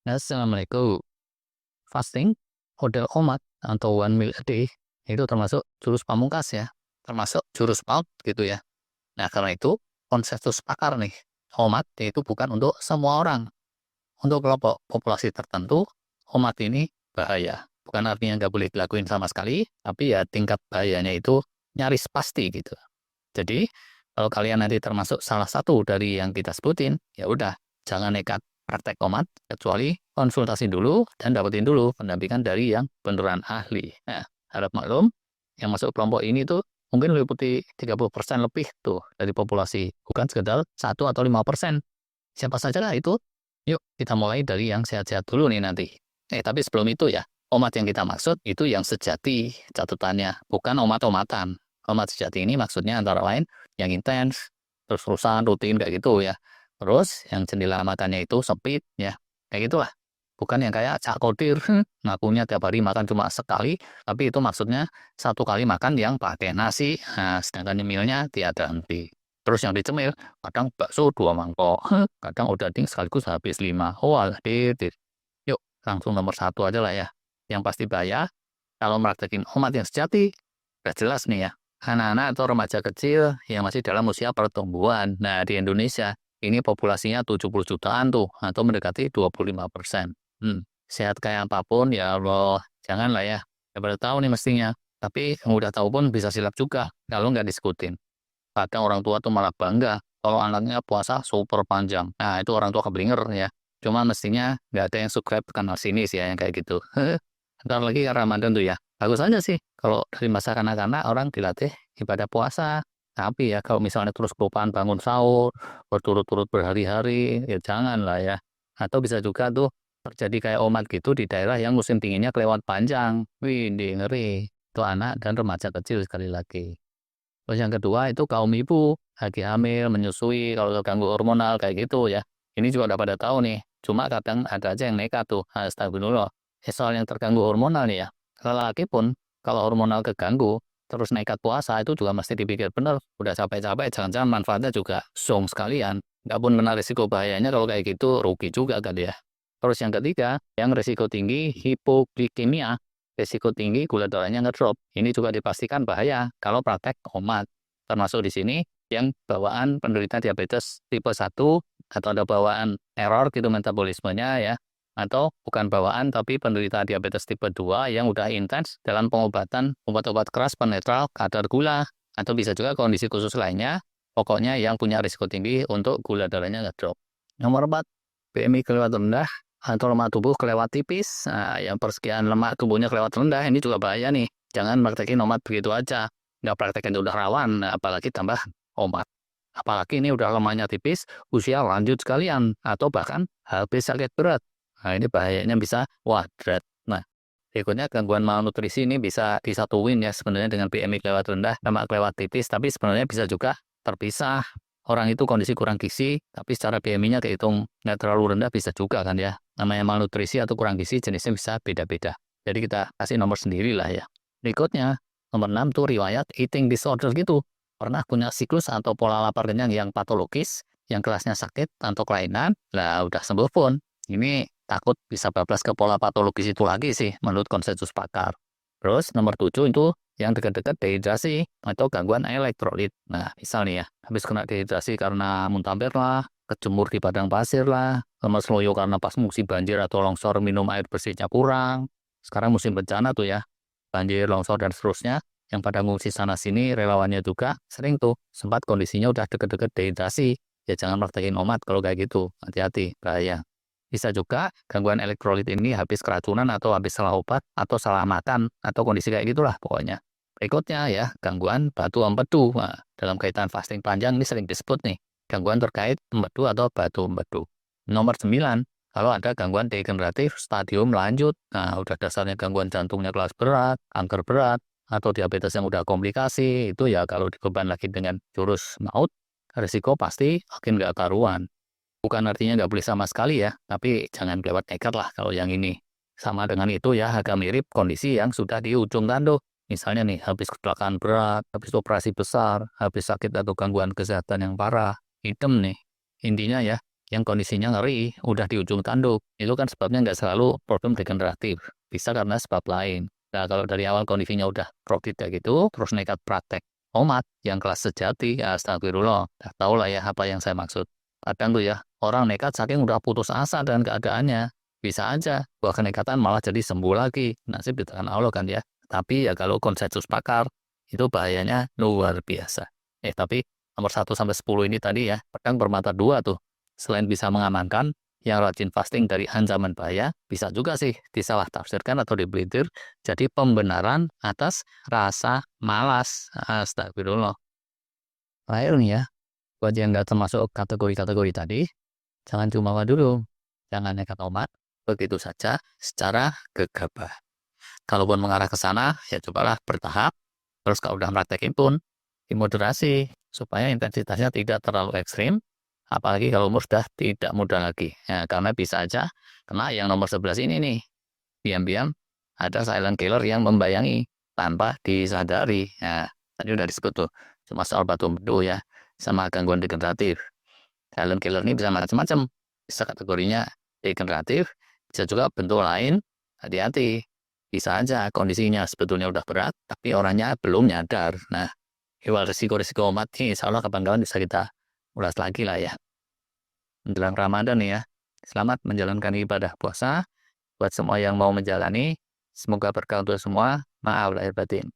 Assalamualaikum. Fasting, model OMAD atau one meal a day itu termasuk jurus pamungkas ya, termasuk jurus paut gitu ya. Nah karena itu konsensus pakar nih, OMAD itu bukan untuk semua orang. Untuk kelompok populasi tertentu, OMAD ini bahaya. Bukan artinya nggak boleh dilakuin sama sekali, tapi ya tingkat bahayanya itu nyaris pasti gitu. Jadi, kalau kalian nanti termasuk salah satu dari yang kita sebutin, ya udah, jangan nekat praktek omat, kecuali konsultasi dulu dan dapetin dulu pendampingan dari yang beneran ahli. Nah, harap maklum, yang masuk kelompok ini tuh mungkin meliputi 30% lebih tuh dari populasi, bukan sekedar 1 atau 5%. Siapa saja lah itu. Yuk, kita mulai dari yang sehat-sehat dulu nih nanti. Tapi sebelum itu ya, omat yang kita maksud itu yang sejati catatannya, bukan omat-omatan. Omat sejati ini maksudnya antara lain yang intens, terus-terusan, rutin kayak gitu ya. Terus yang jendela makannya itu sempit ya, kayak gitulah. Bukan yang kayak Cak Kodir, ngakunya tiap hari makan cuma sekali, tapi itu maksudnya satu kali makan yang pakai nasi, nah, sedangkan nyemilnya tiada henti. Terus yang dicemil, kadang bakso 2 mangkok, kadang odading sekaligus habis 5. Oh alah, Yuk, langsung nomor satu aja lah ya. Yang pasti bahaya, kalau praktekin omat yang sejati, udah jelas nih ya, anak-anak atau remaja kecil yang masih dalam usia pertumbuhan. Nah, di Indonesia, ini populasinya 70 jutaan tuh, atau mendekati 25%. Sehat kayak apapun, ya Allah, janganlah ya. Ya pada tahu nih mestinya. Tapi yang udah tahu pun bisa silap juga, kalau nggak diskutin. Kadang orang tua tuh malah bangga kalau anaknya puasa super panjang. Nah, itu orang tua keblinger ya. Cuma mestinya nggak ada yang subscribe ke kanal sini sih ya, yang kayak gitu. Ntar lagi Ramadan tuh ya. Bagus aja sih kalau dari masa kanak-kanak orang dilatih ibadah puasa. Tapi ya kalau misalnya terus kelupaan bangun sahur, berturut-turut berhari-hari, ya janganlah ya. Atau bisa juga tuh terjadi kayak omat gitu di daerah yang musim dinginnya kelewat panjang. Wih, ngeri. Itu anak dan remaja kecil sekali lagi. Terus yang kedua itu kaum ibu, lagi hamil, menyusui, kalau terganggu hormonal kayak gitu ya. Ini juga udah pada tahu nih, cuma kadang ada aja yang nekat tuh, astagfirullah. Soal yang terganggu hormonal nih ya, lelaki pun kalau hormonal keganggu, terus nekat puasa itu juga mesti dipikir bener, udah capek-capek jangan-jangan manfaatnya juga song sekalian. Nggak pun kena risiko bahayanya kalau kayak gitu rugi juga kan ya. Terus yang ketiga, yang risiko tinggi hipoglikemia, risiko tinggi gula darahnya ngedrop. Ini juga dipastikan bahaya kalau praktek omat. Termasuk di sini yang bawaan penderita diabetes tipe 1 atau ada bawaan error gitu metabolismenya ya. Atau bukan bawaan tapi penderita diabetes tipe 2 yang udah intens dalam pengobatan obat-obat keras penetral kadar gula. Atau bisa juga kondisi khusus lainnya, pokoknya yang punya risiko tinggi untuk gula darahnya ngedrop. Nomor 4, BMI kelewat rendah atau lemak tubuh kelewat tipis, nah, yang persekian lemak tubuhnya kelewat rendah, ini juga bahaya nih. Jangan praktekin omat begitu aja. Nggak praktekin udah rawan, nah, apalagi tambah omat. Apalagi ini udah lemaknya tipis, usia lanjut sekalian, atau bahkan habis sakit berat. Nah, ini bahayanya bisa wadrat. Nah, berikutnya gangguan malnutrisi ini bisa disatuin ya sebenarnya dengan BMI kelewat rendah, lemak kelewat tipis, tapi sebenarnya bisa juga terpisah. Orang itu kondisi kurang gizi, tapi secara BMI-nya kehitung nggak terlalu rendah bisa juga kan ya. Namanya malnutrisi atau kurang gizi jenisnya bisa beda-beda. Jadi kita kasih nomor sendiri lah ya. Berikutnya, nomor 6 tuh riwayat eating disorder gitu. Pernah punya siklus atau pola lapar kenyang yang patologis, yang kelasnya sakit atau kelainan, lah udah sembuh pun. Ini takut bisa bablas ke pola patologis itu lagi sih menurut konsensus pakar. Terus nomor 7 itu yang dekat-dekat dehidrasi atau gangguan elektrolit. Nah, misal nih ya, habis kena dehidrasi karena muntah lah, kejemur di padang pasir lah, lemas loyo karena pas musim banjir atau longsor minum air bersihnya kurang. Sekarang musim bencana tuh ya, banjir, longsor, dan seterusnya. Yang pada ngungsi sana-sini, relawannya juga sering tuh sempat kondisinya udah deket-deket dehidrasi. Ya jangan praktekin omat kalau kayak gitu, hati-hati, bahaya. Bisa juga gangguan elektrolit ini habis keracunan atau habis salah obat atau salah makan atau kondisi kayak gitulah pokoknya. Berikutnya ya, gangguan batu empedu. Nah, dalam kaitan fasting panjang ini sering disebut nih, gangguan terkait empedu atau batu empedu. Nomor 9, kalau ada gangguan degeneratif stadium lanjut. Nah, udah dasarnya gangguan jantungnya kelas berat, kanker berat, atau diabetes yang udah komplikasi, itu ya kalau dibeban lagi dengan jurus maut, risiko pasti makin nggak karuan. Bukan artinya nggak boleh sama sekali ya, tapi jangan kelewat nekat lah kalau yang ini. Sama dengan itu ya, agak mirip kondisi yang sudah di ujung tanduk. Misalnya nih, habis kecelakaan berat, habis operasi besar, habis sakit atau gangguan kesehatan yang parah. Hitam nih. Intinya ya, yang kondisinya ngeri, udah di ujung tanduk. Itu kan sebabnya nggak selalu problem degeneratif, bisa karena sebab lain. Nah, kalau dari awal kondisinya udah krodit kayak gitu, terus nekat praktek omat yang kelas sejati, ya astagfirullah. Dah tau lah ya apa yang saya maksud. Kadang tuh ya, orang nekat saking udah putus asa dengan keadaannya. Bisa aja, buah kenekatan malah jadi sembuh lagi. Nasib di tangan Allah kan ya. Tapi ya kalau konsensus pakar, itu bahayanya luar biasa. Tapi nomor 1 sampai 10 ini tadi ya, pedang bermata dua tuh. Selain bisa mengamankan, yang rajin fasting dari ancaman bahaya, bisa juga sih disalah tafsirkan atau dibelintir jadi pembenaran atas rasa malas. Astagfirullah. Terakhir nih ya, buat yang nggak termasuk kategori-kategori tadi, jangan jumawa dulu. Jangan nekat omat, begitu saja secara gegabah. Kalaupun mengarah ke sana, ya cobalah bertahap. Terus kalau udah praktekin pun, dimoderasi supaya intensitasnya tidak terlalu ekstrim. Apalagi kalau umur sudah tidak muda lagi. Ya, karena bisa aja kena yang nomor 11 ini nih. Diam-diam ada silent killer yang membayangi tanpa disadari. Nah, tadi udah disebut tuh, cuma soal batu empedu ya, sama gangguan degeneratif. Silent killer ini bisa macam-macam. Bisa kategorinya degeneratif, bisa juga bentuk lain. Hati-hati. Bisa aja kondisinya sebetulnya udah berat, tapi orangnya belum nyadar. Nah, hewan risiko-risiko omat nih, insya Allah kapan-kapan bisa kita ulas lagi lah ya. Menjelang Ramadan nih ya. Selamat menjalankan ibadah puasa. Buat semua yang mau menjalani, semoga berkah untuk semua. Maaf lahir batin.